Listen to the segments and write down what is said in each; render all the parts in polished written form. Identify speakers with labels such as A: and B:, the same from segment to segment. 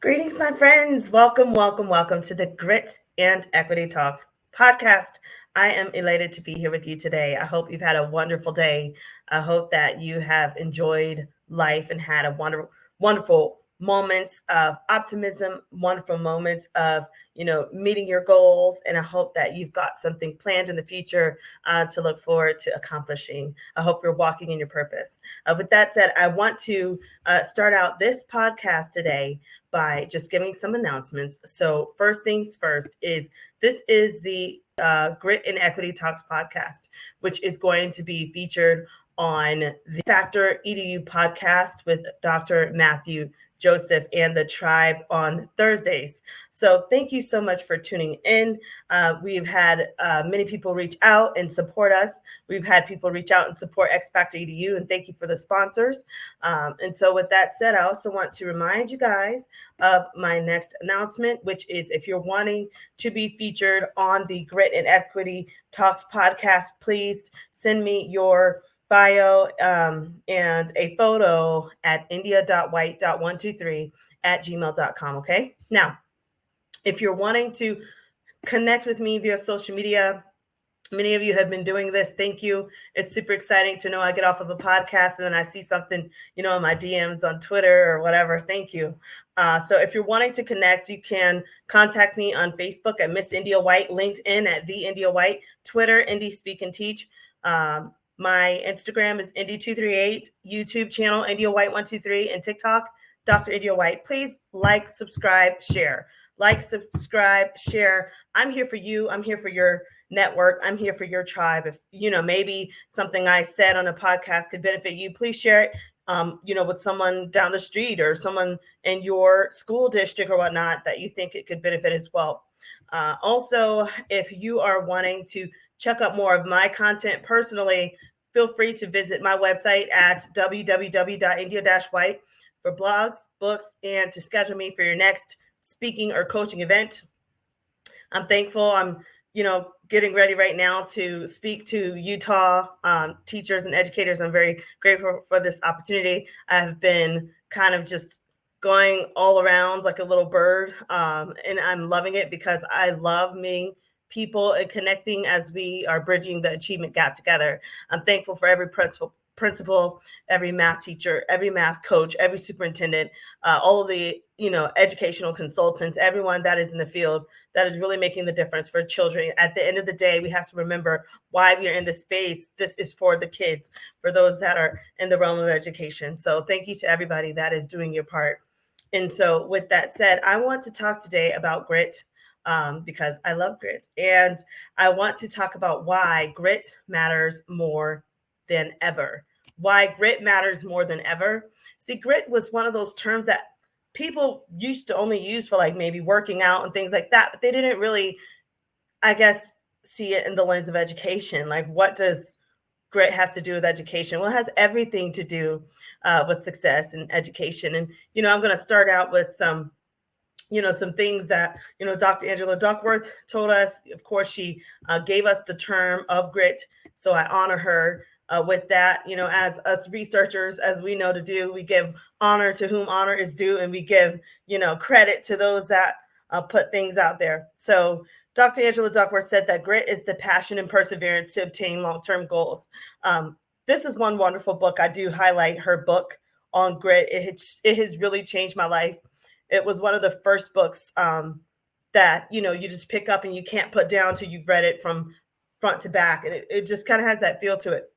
A: Greetings, my friends. Welcome, welcome, welcome to the Grit and Equity Talks podcast. I am elated to be here with you today. I hope you've had a wonderful day. I hope that you have enjoyed life and had a wonderful moments of optimism, wonderful moments of meeting your goals, and I hope that you've got something planned in the future to look forward to accomplishing. I hope you're walking in your purpose. With that said, I want to start out this podcast today by just giving some announcements. So first things first is this is the Grit and Equity Talks podcast, which is going to be featured on the Factor EDU podcast with Dr. Matthew Joseph and the tribe on Thursdays. So thank you so much for tuning in. We've had many people reach out and support us. We've had people reach out and support X Factor EDU, and thank you for the sponsors. And so with that said, I also want to remind you guys of my next announcement, which is if you're wanting to be featured on the Grit and Equity Talks podcast, please send me your bio and a photo at india.white.123@gmail.com. Okay. Now, if you're wanting to connect with me via social media, many of you have been doing this. Thank you. It's super exciting to know I get off of a podcast and then I see something, in my DMs on Twitter or whatever. Thank you. So if you're wanting to connect, you can contact me on Facebook at Miss India White, LinkedIn at The India White, Twitter, Indie Speak and Teach. My Instagram is Indy238, YouTube channel India White123, and TikTok, Dr. India White. Please like, subscribe, share. Like, subscribe, share. I'm here for you. I'm here for your network. I'm here for your tribe. If, maybe something I said on a podcast could benefit you, please share it, with someone down the street or someone in your school district or whatnot that you think it could benefit as well. Also, if you are wanting to check out more of my content personally, feel free to visit my website at www.india-white for blogs, books, and to schedule me for your next speaking or coaching event. I'm thankful. I'm, getting ready right now to speak to Utah teachers and educators. I'm very grateful for this opportunity. I've been kind of just going all around like a little bird, and I'm loving it because I love meeting people and connecting as we are bridging the achievement gap together. I'm thankful for every principal, every math teacher, every math coach, every superintendent, all of the, educational consultants, everyone that is in the field that is really making the difference for children. At the end of the day, we have to remember why we are in this space. This is for the kids, for those that are in the realm of education. So thank you to everybody that is doing your part. And so with that said, I want to talk today about grit. Because I love grit, and I want to talk about why grit matters more than ever. Why grit matters more than ever. See, grit was one of those terms that people used to only use for like maybe working out and things like that, but they didn't really, I guess, see it in the lens of education. Like, what does grit have to do with education? Well, it has everything to do with success in education. And, I'm going to start out with some things that, Dr. Angela Duckworth told us. Of course, she gave us the term of grit. So I honor her with that. As us researchers, as we know to do, we give honor to whom honor is due, and we give, credit to those that put things out there. So Dr. Angela Duckworth said that grit is the passion and perseverance to obtain long-term goals. This is one wonderful book. I do highlight her book on grit. It has really changed my life. It was one of the first books that, you just pick up and you can't put down till you've read it from front to back. And it just kind of has that feel to it.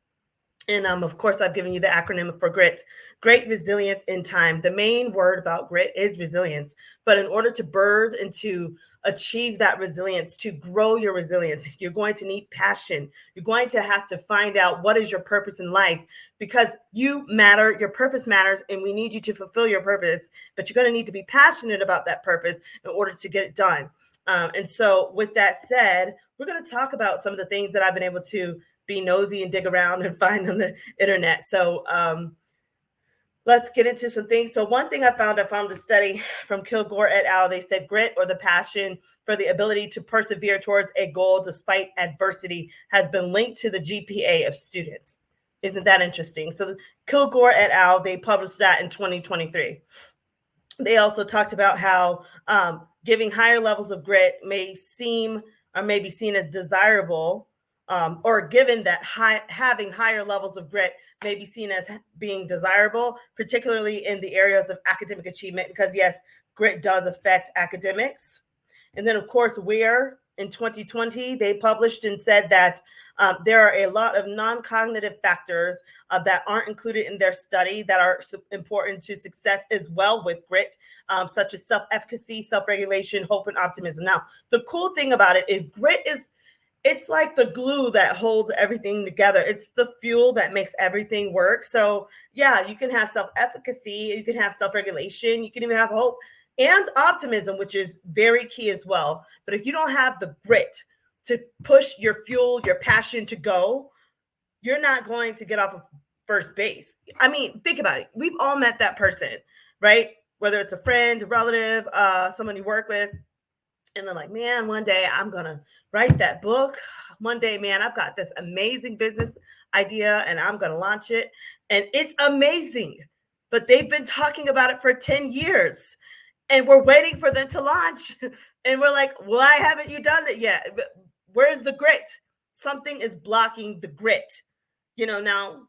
A: And of course, I've given you the acronym for grit. Great resilience in time. The main word about grit is resilience. But in order to birth and to achieve that resilience, to grow your resilience, you're going to need passion. You're going to have to find out what is your purpose in life, because you matter, your purpose matters, and we need you to fulfill your purpose. But you're going to need to be passionate about that purpose in order to get it done. And so with that said, we're going to talk about some of the things that I've been able to be nosy and dig around and find on the internet. So let's get into some things. So one thing I found a study from Kilgore et al. They said grit, or the passion for the ability to persevere towards a goal despite adversity, has been linked to the GPA of students. Isn't that interesting? So Kilgore et al., they published that in 2023. They also talked about how giving higher levels of grit may seem or may be seen as desirable, or given that having higher levels of grit may be seen as being desirable, particularly in the areas of academic achievement, because yes, grit does affect academics. And then, of course, where in 2020 they published and said that there are a lot of non-cognitive factors that aren't included in their study that are important to success as well with grit, such as self-efficacy, self-regulation, hope, and optimism. Now, the cool thing about it is grit is it's like the glue that holds everything together. It's the fuel that makes everything work. So yeah, you can have self-efficacy, you can have self-regulation, you can even have hope and optimism, which is very key as well. But if you don't have the grit to push your fuel, your passion to go, you're not going to get off of first base. I mean, think about it. We've all met that person, right? Whether it's a friend, a relative, someone you work with, and they're like, man, one day I'm going to write that book. One day, man, I've got this amazing business idea and I'm going to launch it. And it's amazing. But they've been talking about it for 10 years and we're waiting for them to launch. And we're like, why haven't you done it yet? Where's the grit? Something is blocking the grit. Now,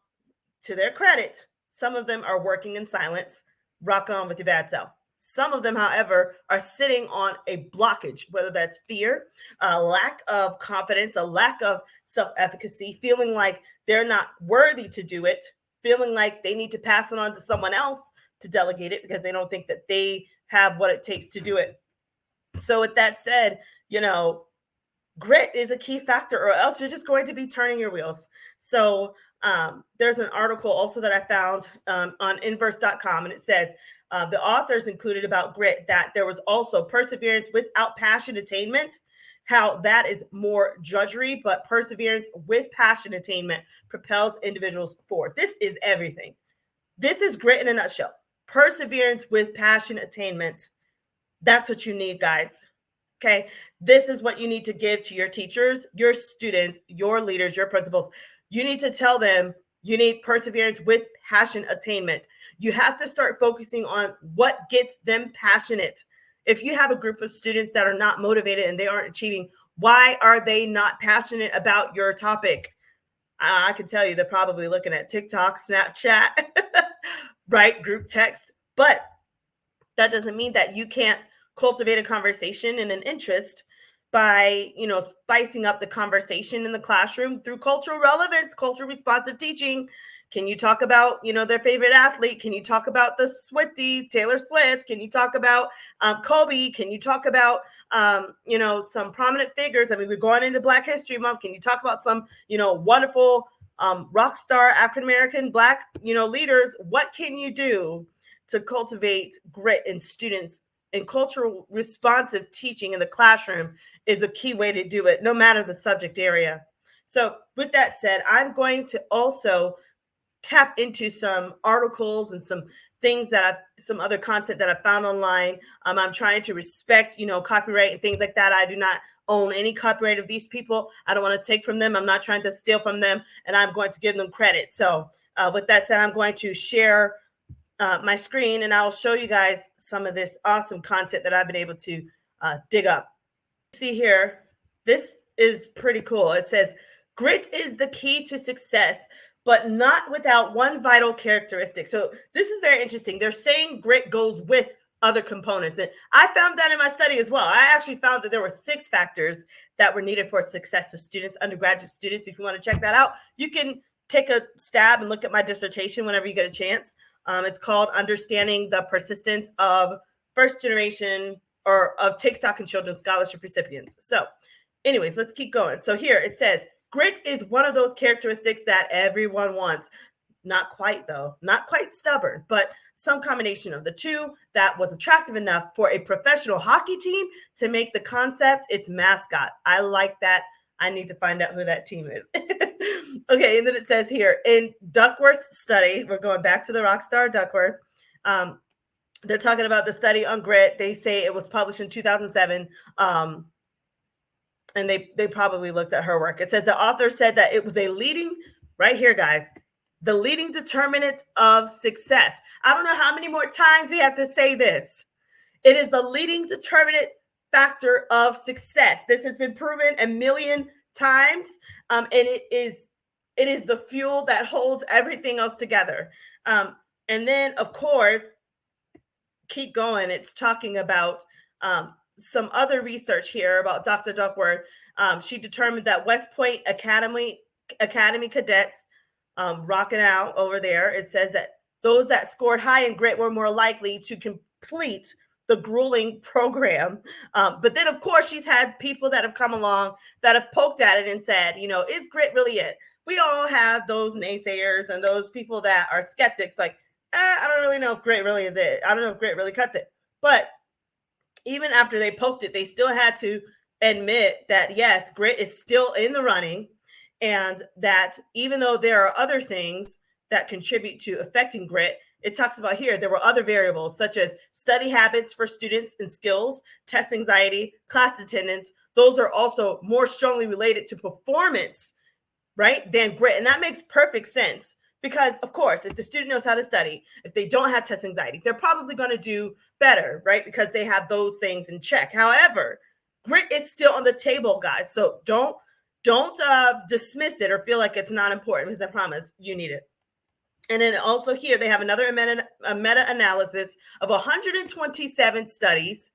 A: to their credit, some of them are working in silence. Rock on with your bad self. Some of them, however, are sitting on a blockage, whether that's fear, a lack of confidence, a lack of self-efficacy, feeling like they're not worthy to do it, feeling like they need to pass it on to someone else to delegate it because they don't think that they have what it takes to do it. So with that said, grit is a key factor, or else you're just going to be turning your wheels. So there's an article also that I found on inverse.com, and it says the authors included about grit that there was also perseverance without passion attainment, how that is more drudgery, but perseverance with passion attainment propels individuals forward. This is everything. This is grit in a nutshell. Perseverance with passion attainment. That's what you need, guys. Okay. This is what you need to give to your teachers, your students, your leaders, your principals. You need to tell them you need perseverance with passion attainment. You have to start focusing on what gets them passionate. If you have a group of students that are not motivated and they aren't achieving, why are they not passionate about your topic? I can tell you they're probably looking at TikTok, Snapchat, right? Group text. But that doesn't mean that you can't cultivate a conversation and an interest by, spicing up the conversation in the classroom through cultural relevance, cultural responsive teaching. Can you talk about, their favorite athlete? Can you talk about the Swifties, Taylor Swift? Can you talk about Kobe? Can you talk about, some prominent figures? I mean, we're going into Black History Month. Can you talk about some, wonderful rock star African-American Black, leaders? What can you do to cultivate grit in students? And cultural responsive teaching in the classroom is a key way to do it, no matter the subject area. So with that said, I'm going to also tap into some articles and some things some other content that I found online. I'm trying to respect, copyright and things like that. I do not own any copyright of these people. I don't want to take from them. I'm not trying to steal from them, and I'm going to give them credit. So with that said, I'm going to share my screen and I'll show you guys some of this awesome content that I've been able to dig up. See here, this is pretty cool. It says, grit is the key to success, but not without one vital characteristic. So this is very interesting. They're saying grit goes with other components. And I found that in my study as well. I actually found that there were 6 factors that were needed for success of students, undergraduate students. If you want to check that out, you can take a stab and look at my dissertation whenever you get a chance. It's called Understanding the Persistence of First Generation or of Take Stock in Children Scholarship Recipients. So anyways, let's keep going. So here it says, grit is one of those characteristics that everyone wants. Not quite though, not quite stubborn, but some combination of the two that was attractive enough for a professional hockey team to make the concept its mascot. I like that. I need to find out who that team is. Okay, and then it says here, in Duckworth's study, we're going back to the rock star Duckworth. They're talking about the study on grit. They say it was published in 2007, and they probably looked at her work. It says the author said that it was a leading, right here, guys, the leading determinant of success. I don't know how many more times we have to say this. It is the leading determinant factor of success. This has been proven a million times, and it is the fuel that holds everything else together. And then, of course, keep going. It's talking about some other research here about Dr. Duckworth. She determined that West Point Academy cadets rocking out over there. It says that those that scored high in grit were more likely to complete the grueling program. But then, of course, she's had people that have come along that have poked at it and said, is grit really it? We all have those naysayers and those people that are skeptics, like, I don't really know if grit really is it. I don't know if grit really cuts it. But even after they poked it, they still had to admit that, yes, grit is still in the running, and that even though there are other things that contribute to affecting grit, it talks about here, there were other variables such as study habits for students and skills, test anxiety, class attendance. Those are also more strongly related to performance, right, than grit. And that makes perfect sense because, of course, if the student knows how to study, if they don't have test anxiety, they're probably going to do better, right, because they have those things in check. However, grit is still on the table, guys. So don't dismiss it or feel like it's not important, because I promise you need it. And then also here, they have another meta-analysis of 127 studies,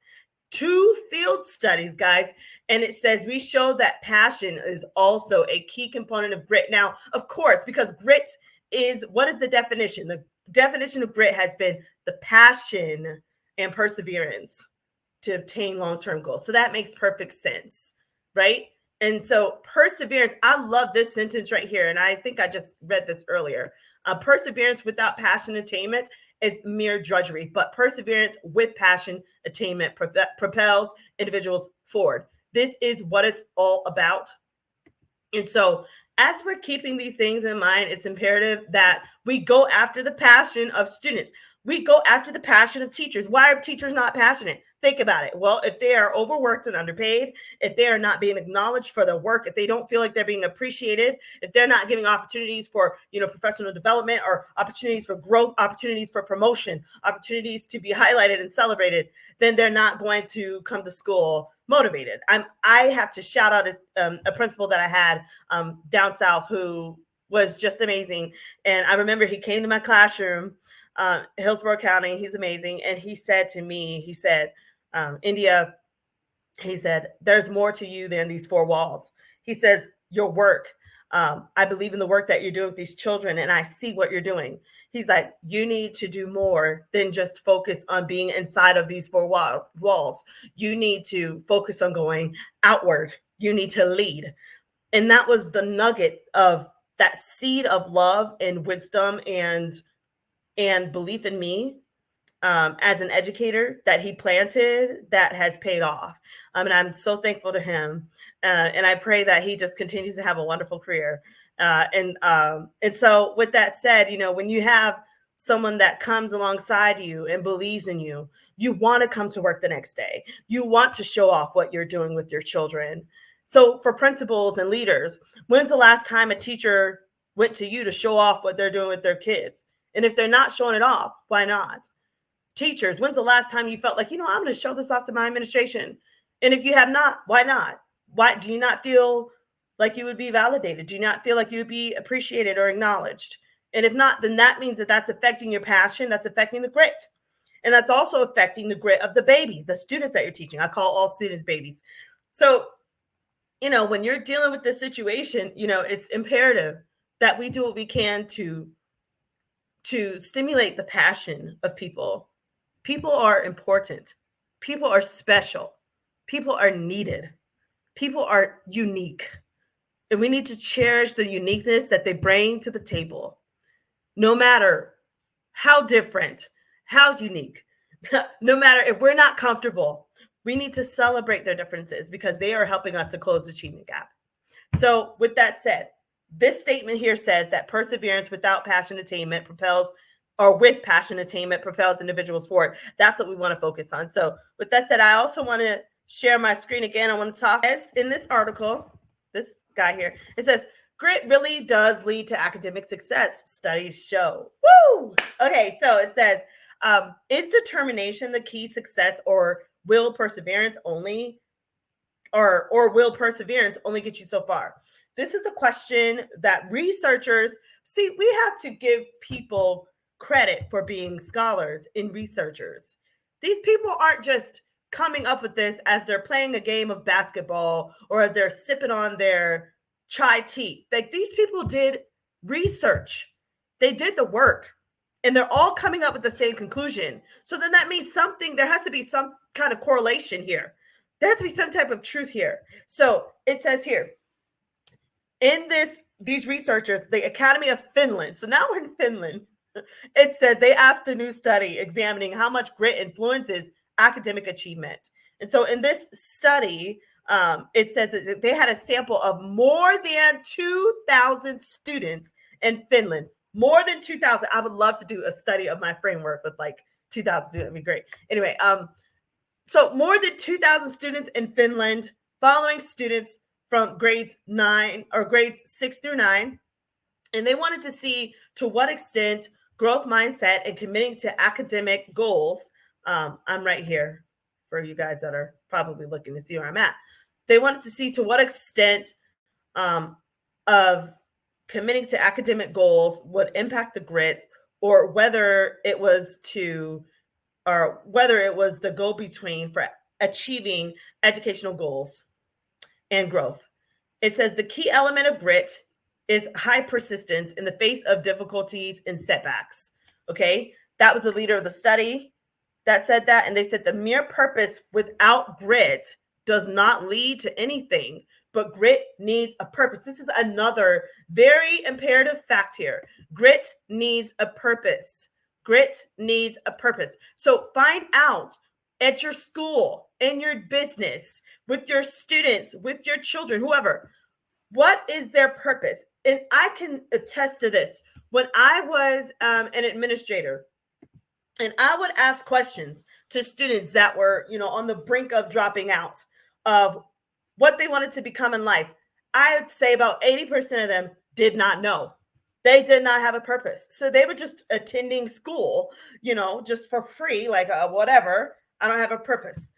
A: 2 field studies, guys. And it says we show that passion is also a key component of grit. Now, of course, because grit is, what is the definition? The definition of grit has been the passion and perseverance to obtain long-term goals. So that makes perfect sense, right? And so perseverance, I love this sentence right here. And I think I just read this earlier. Perseverance without passion attainment is mere drudgery, but perseverance with passion attainment propels individuals forward. This is what it's all about. And so as we're keeping these things in mind, it's imperative that we go after the passion of students. We go after the passion of teachers. Why are teachers not passionate? Think about it. Well, if they are overworked and underpaid, if they are not being acknowledged for their work, if they don't feel like they're being appreciated, if they're not giving opportunities for, professional development or opportunities for growth, opportunities for promotion, opportunities to be highlighted and celebrated, then they're not going to come to school motivated. I have to shout out a principal that I had down south who was just amazing. And I remember he came to my classroom, Hillsborough County. He's amazing. And he said to me, India, he said, there's more to you than these 4 walls. He says, your work. I believe in the work that you're doing with these children, and I see what you're doing. He's like, you need to do more than just focus on being inside of these 4 walls. You need to focus on going outward. You need to lead. And that was the nugget of that seed of love and wisdom and belief in me as an educator that he planted, that has paid off. And I'm so thankful to him. And I pray that he just continues to have a wonderful career. And so with that said, when you have someone that comes alongside you and believes in you, you want to come to work the next day. You want to show off what you're doing with your children. So for principals and leaders, when's the last time a teacher went to you to show off what they're doing with their kids? And if they're not showing it off, why not? Teachers, when's the last time you felt like, I'm going to show this off to my administration? And if you have not, why not? Why do you not feel like you would be validated? Do you not feel like you would be appreciated or acknowledged? And if not, then that means that that's affecting your passion. That's affecting the grit. And that's also affecting the grit of the babies, the students that you're teaching. I call all students babies. So, when you're dealing with this situation, it's imperative that we do what we can to stimulate the passion of people. People are important. People are special. People are needed. People are unique. And we need to cherish the uniqueness that they bring to the table. No matter how different, how unique, no matter if we're not comfortable, we need to celebrate their differences because they are helping us to close the achievement gap. So with that said, this statement here says that perseverance without passion attainment propels individuals forward. That's what we want to focus on. So with that said, I also want to share my screen again. I want to talk in this article, this guy here, it says Grit really does lead to academic success, studies show. Woo! Okay, so it says, is determination the key success, or will perseverance only, or will perseverance only get you so far? This is the question that researchers see. We have to give people credit for being scholars and researchers. These people aren't just coming up with this as they're playing a game of basketball or as they're sipping on their chai tea. Like, these people did research, they did the work, and they're all coming up with the same conclusion. So then that means something, there has to be some kind of correlation here. There has to be some type of truth here. So it says here, in these researchers, the Academy of Finland, so now we're in Finland, it says they asked a new study examining how much grit influences academic achievement. And so in this study, it says that they had a sample of more than 2,000 students in Finland. More than 2,000. I would love to do a study of my framework with like 2,000 students. That'd be great. Anyway, so more than 2,000 students in Finland, following students from grades 6 through 9. And they wanted to see to what extent growth mindset and committing to academic goals. I'm right here for you guys that are probably looking to see where I'm at. They wanted to see to what extent of committing to academic goals would impact the grit, or whether it was the go-between for achieving educational goals and growth. It says the key element of grit is high persistence in the face of difficulties and setbacks. Okay, that was the leader of the study that said that. And they said the mere purpose without grit does not lead to anything, but grit needs a purpose. This is another very imperative fact here. Grit needs a purpose. Grit needs a purpose. So find out at your school, in your business, with your students, with your children, whoever, what is their purpose? And I can attest to this. When I was an administrator, and I would ask questions to students that were, on the brink of dropping out, of what they wanted to become in life, I would say about 80% of them did not know. They did not have a purpose. So they were just attending school, just for free, like whatever. I don't have a purpose.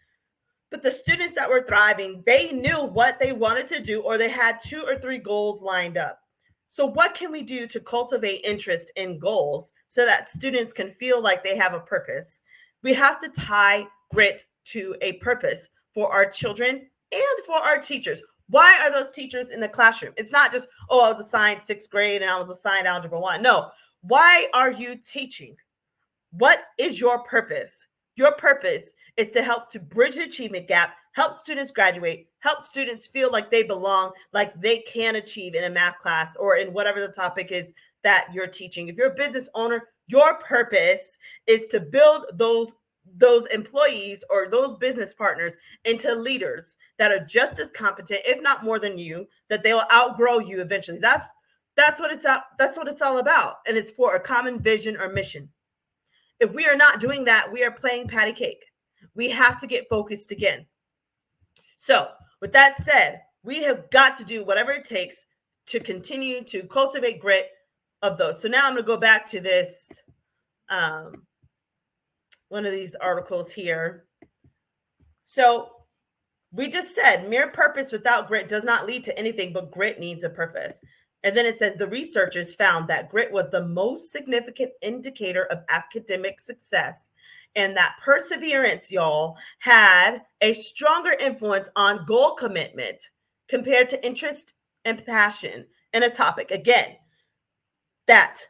A: But the students that were thriving, they knew what they wanted to do, or they had 2 or 3 goals lined up. So what can we do to cultivate interest in goals so that students can feel like they have a purpose? We have to tie grit to a purpose for our children and for our teachers. Why are those teachers in the classroom? It's not just, I was assigned 6th grade and I was assigned Algebra 1. No. Why are you teaching? What is your purpose? Your purpose is to help to bridge the achievement gap, help students graduate, help students feel like they belong, like they can achieve in a math class or in whatever the topic is that you're teaching. If you're a business owner, your purpose is to build those employees or those business partners into leaders that are just as competent, if not more than you, that they will outgrow you eventually. That's what it's all about. And it's for a common vision or mission. If we are not doing that, we are playing patty cake. We have to get focused again. So with that said, we have got to do whatever it takes to continue to cultivate grit of those. So now I'm going to go back to this, one of these articles here. So we just said mere purpose without grit does not lead to anything, but grit needs a purpose. And then it says the researchers found that grit was the most significant indicator of academic success, and that perseverance, y'all, had a stronger influence on goal commitment compared to interest and passion in a topic. Again, that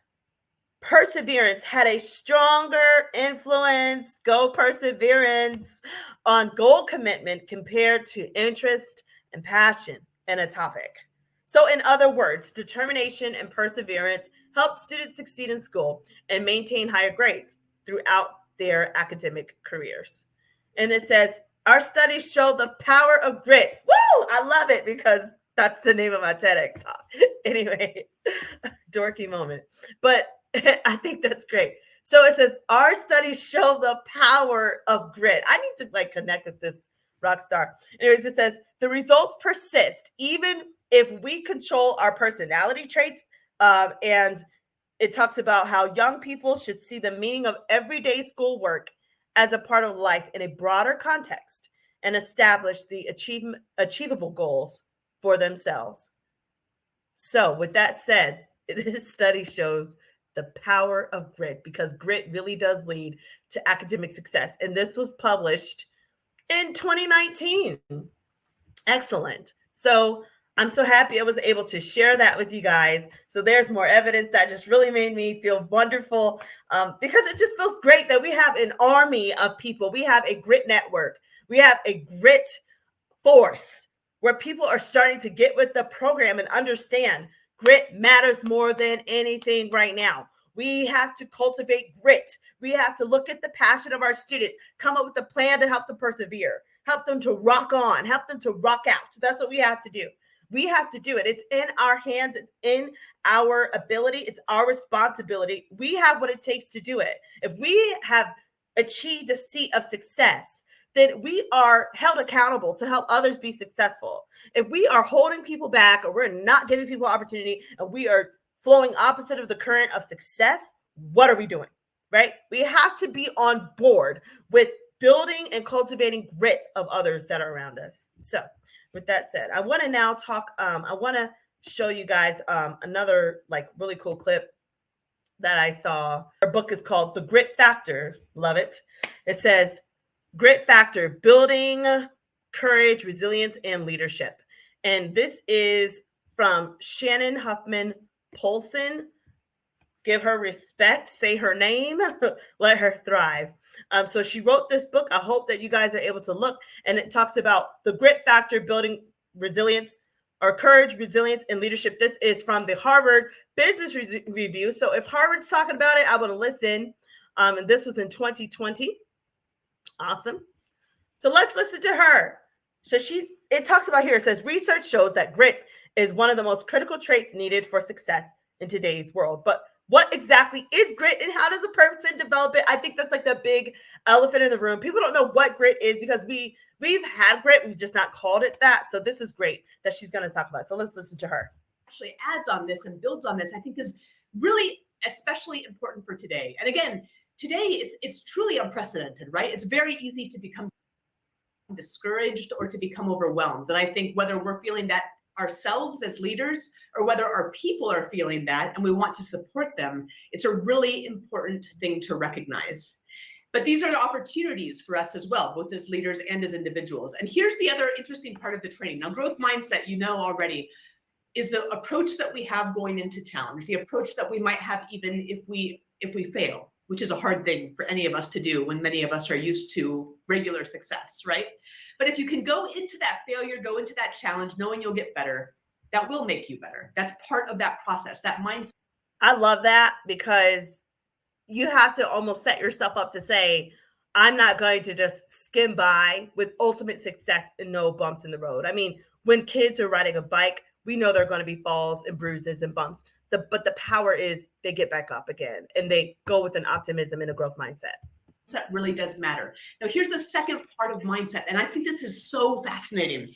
A: perseverance had a stronger influence, go perseverance, on goal commitment compared to interest and passion in a topic. So in other words, determination and perseverance help students succeed in school and maintain higher grades throughout their academic careers. And it says, our studies show the power of grit. Woo! I love it because that's the name of my TEDx talk. Anyway, dorky moment. But I think that's great. So it says, our studies show the power of grit. I need to connect with this rock star. Anyways, it says, the results persist even if we control our personality traits, and it talks about how young people should see the meaning of everyday schoolwork as a part of life in a broader context and establish the achievable goals for themselves. So, with that said, this study shows the power of grit, because grit really does lead to academic success. And this was published in 2019. Excellent. So, I'm so happy I was able to share that with you guys. So there's more evidence that just really made me feel wonderful, because it just feels great that we have an army of people. We have a grit network. We have a grit force where people are starting to get with the program and understand grit matters more than anything right now. We have to cultivate grit. We have to look at the passion of our students, come up with a plan to help them persevere, help them to rock on, help them to rock out. So that's what we have to do. We have to do it. It's in our hands. It's in our ability. It's our responsibility. We have what it takes to do it. If we have achieved a seat of success, then we are held accountable to help others be successful. If we are holding people back, or we're not giving people opportunity, and we are flowing opposite of the current of success, what are we doing? Right? We have to be on board with building and cultivating grit of others that are around us. So, with that said, I want to now talk. I want to show you guys another like really cool clip that I saw. Her book is called The Grit Factor. Love it. It says, Grit Factor: Building Courage, Resilience, and Leadership. And this is from Shannon Huffman Polson. Give her respect, say her name, let her thrive. So she wrote this book. I hope that you guys are able to look, and it talks about the grit factor: building resilience, or courage, resilience, and leadership. This is from the Harvard Business Review. So if Harvard's talking about it, I want to listen. And this was in 2020. Awesome. So let's listen to her. So it talks about here, it says, research shows that grit is one of the most critical traits needed for success in today's world. But what exactly is grit, and how does a person develop it? I think that's like the big elephant in the room. People don't know what grit is, because we've had grit, we've just not called it that. So this is great that she's going to talk about it. So let's listen to her.
B: Actually adds on this and builds on this, I think is really especially important for today. And again, today it's truly unprecedented, right? It's very easy to become discouraged or to become overwhelmed. And I think whether we're feeling that ourselves as leaders, or whether our people are feeling that and we want to support them, it's a really important thing to recognize. But these are the opportunities for us as well, both as leaders and as individuals. And here's the other interesting part of the training. Now, growth mindset, you know already, is the approach that we have going into challenge, the approach that we might have even if we fail, which is a hard thing for any of us to do when many of us are used to regular success, right? But if you can go into that failure, go into that challenge, knowing you'll get better, that will make you better. That's part of that process, that mindset.
A: I love that, because you have to almost set yourself up to say, I'm not going to just skim by with ultimate success and no bumps in the road. I mean, when kids are riding a bike, we know there are going to be falls and bruises and bumps. But the power is they get back up again and they go with an optimism and a growth mindset.
B: That really does matter. Now, here's the second part of mindset, and I think this is so fascinating.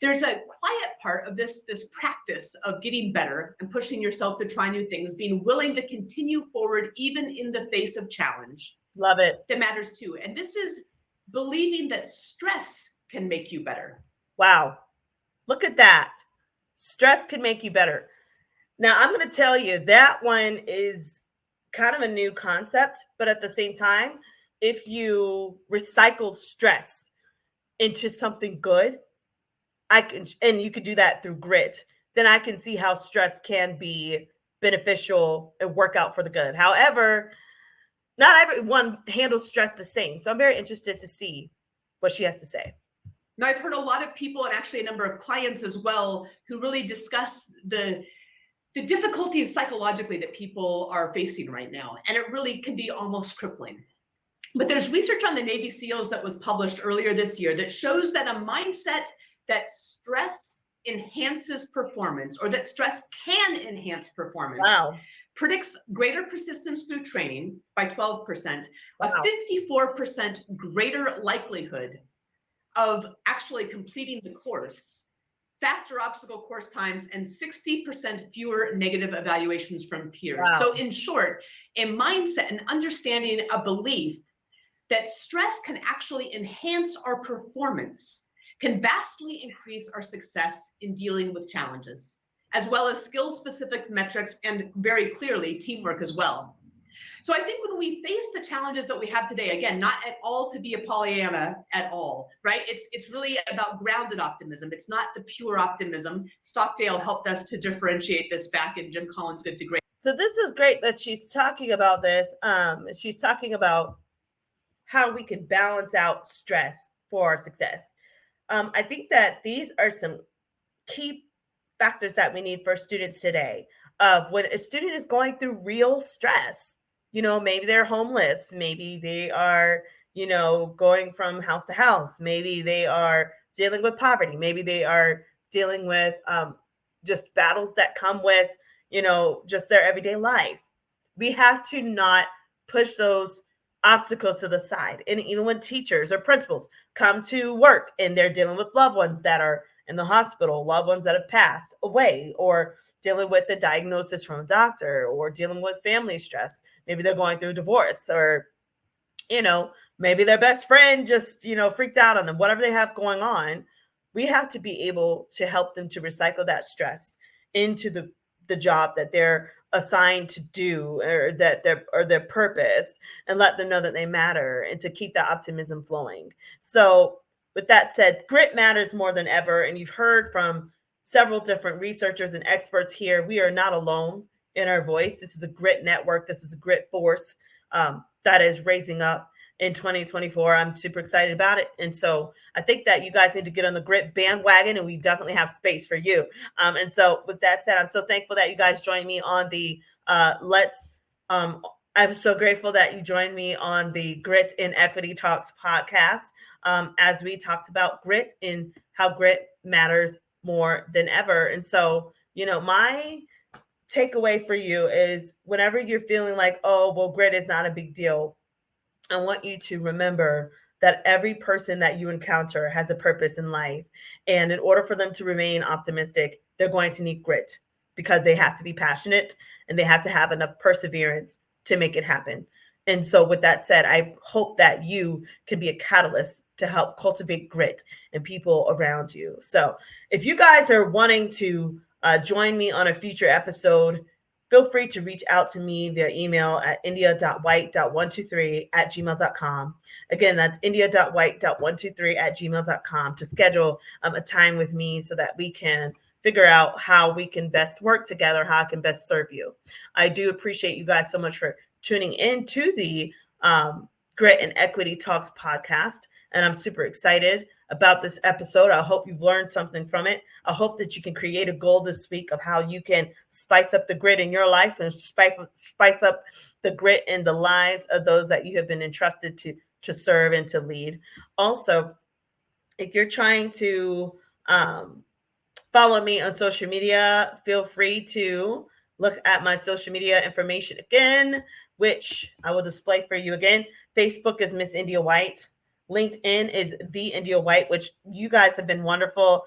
B: There's a quiet part of this practice of getting better and pushing yourself to try new things, being willing to continue forward even in the face of challenge.
A: Love it.
B: That matters too. And this is believing that stress can make you better.
A: Wow. Look at that. Stress can make you better. Now, I'm going to tell you that one is kind of a new concept, but at the same time, if you recycle stress into something good, and you could do that through grit, then I can see how stress can be beneficial and work out for the good. However, not everyone handles stress the same. So I'm very interested to see what she has to say.
B: Now, I've heard a lot of people, and actually a number of clients as well, who really discuss the difficulties psychologically that people are facing right now. And it really can be almost crippling. But there's research on the Navy SEALs that was published earlier this year that shows that a mindset that stress enhances performance, or that stress can enhance performance,
A: Wow.
B: predicts greater persistence through training by 12%,
A: Wow.
B: a 54% greater likelihood of actually completing the course, faster obstacle course times, and 60% fewer negative evaluations from peers.
A: Wow.
B: So in short, a mindset, an understanding, a belief that stress can actually enhance our performance, can vastly increase our success in dealing with challenges, as well as skill-specific metrics and very clearly teamwork as well. So I think when we face the challenges that we have today, again, not at all to be a Pollyanna at all, right? It's really about grounded optimism. It's not the pure optimism. Stockdale helped us to differentiate this back in Jim Collins' Good to Great.
A: So this is great that she's talking about this. She's talking about how we can balance out stress for our success. I think that these are some key factors that we need for students today. Of when a student is going through real stress, maybe they're homeless, maybe they are, going from house to house, maybe they are dealing with poverty, maybe they are dealing with just battles that come with, just their everyday life. We have to not push those obstacles to the side. And even when teachers or principals come to work and they're dealing with loved ones that are in the hospital, loved ones that have passed away, or dealing with the diagnosis from a doctor, or dealing with family stress. Maybe they're going through a divorce, or, maybe their best friend just, freaked out on them, whatever they have going on. We have to be able to help them to recycle that stress into the job that they're assigned to do, or that their purpose, and let them know that they matter, and to keep that optimism flowing. So with that said, grit matters more than ever. And you've heard from several different researchers and experts here. We are not alone in our voice. This is a grit network. This is a grit force that is raising up in 2024. I'm super excited about it. And so I think that you guys need to get on the grit bandwagon, and we definitely have space for you. And so with that said, I'm so thankful that you guys joined me on the I'm so grateful that you joined me on the Grit and Equity Talks podcast, as we talked about grit and how grit matters more than ever. And so, my takeaway for you is, whenever you're feeling like, oh, well, grit is not a big deal, I want you to remember that every person that you encounter has a purpose in life. And in order for them to remain optimistic, they're going to need grit, because they have to be passionate and they have to have enough perseverance to make it happen. And so with that said, I hope that you can be a catalyst to help cultivate grit in people around you. So if you guys are wanting to join me on a future episode, feel free to reach out to me via email at india.white.123@gmail.com. Again, that's india.white.123@gmail.com to schedule a time with me, so that we can figure out how we can best work together, how I can best serve you. I do appreciate you guys so much for tuning in to the Grit and Equity Talks podcast. And I'm super excited about this episode. I hope you've learned something from it. I hope that you can create a goal this week of how you can spice up the grit in your life, and spice up the grit in the lives of those that you have been entrusted to serve and to lead. Also, if you're trying to follow me on social media, feel free to look at my social media information again, which I will display for you again. Facebook is Miss India White. LinkedIn is The India White, which you guys have been wonderful,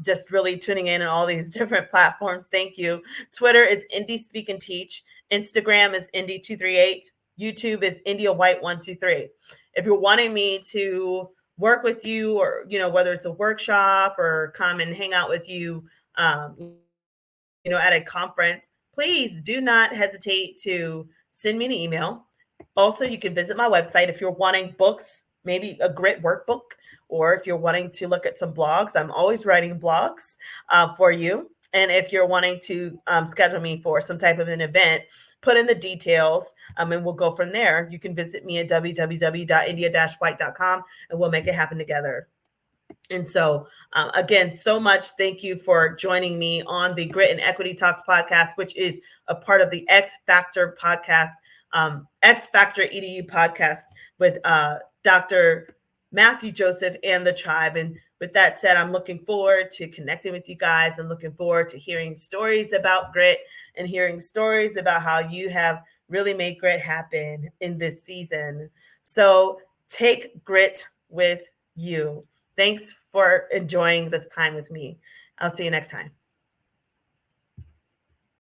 A: just really tuning in on all these different platforms. Thank you. Twitter is Indie Speak and Teach. Instagram is Indie238. YouTube is India White 123. If you're wanting me to work with you, or whether it's a workshop or come and hang out with you, at a conference, please do not hesitate to send me an email. Also, you can visit my website if you're wanting books, maybe a grit workbook, or if you're wanting to look at some blogs. I'm always writing blogs for you. And if you're wanting to schedule me for some type of an event, put in the details, and we'll go from there. You can visit me at www.india-white.com, and we'll make it happen together. And so, again, so much thank you for joining me on the Grit and Equity Talks podcast, which is a part of the X Factor podcast, X Factor EDU podcast with Dr. Matthew Joseph and the tribe. And with that said, I'm looking forward to connecting with you guys. I'm looking forward to hearing stories about grit, and hearing stories about how you have really made grit happen in this season. So take grit with you. Thanks for enjoying this time with me. I'll see you next time.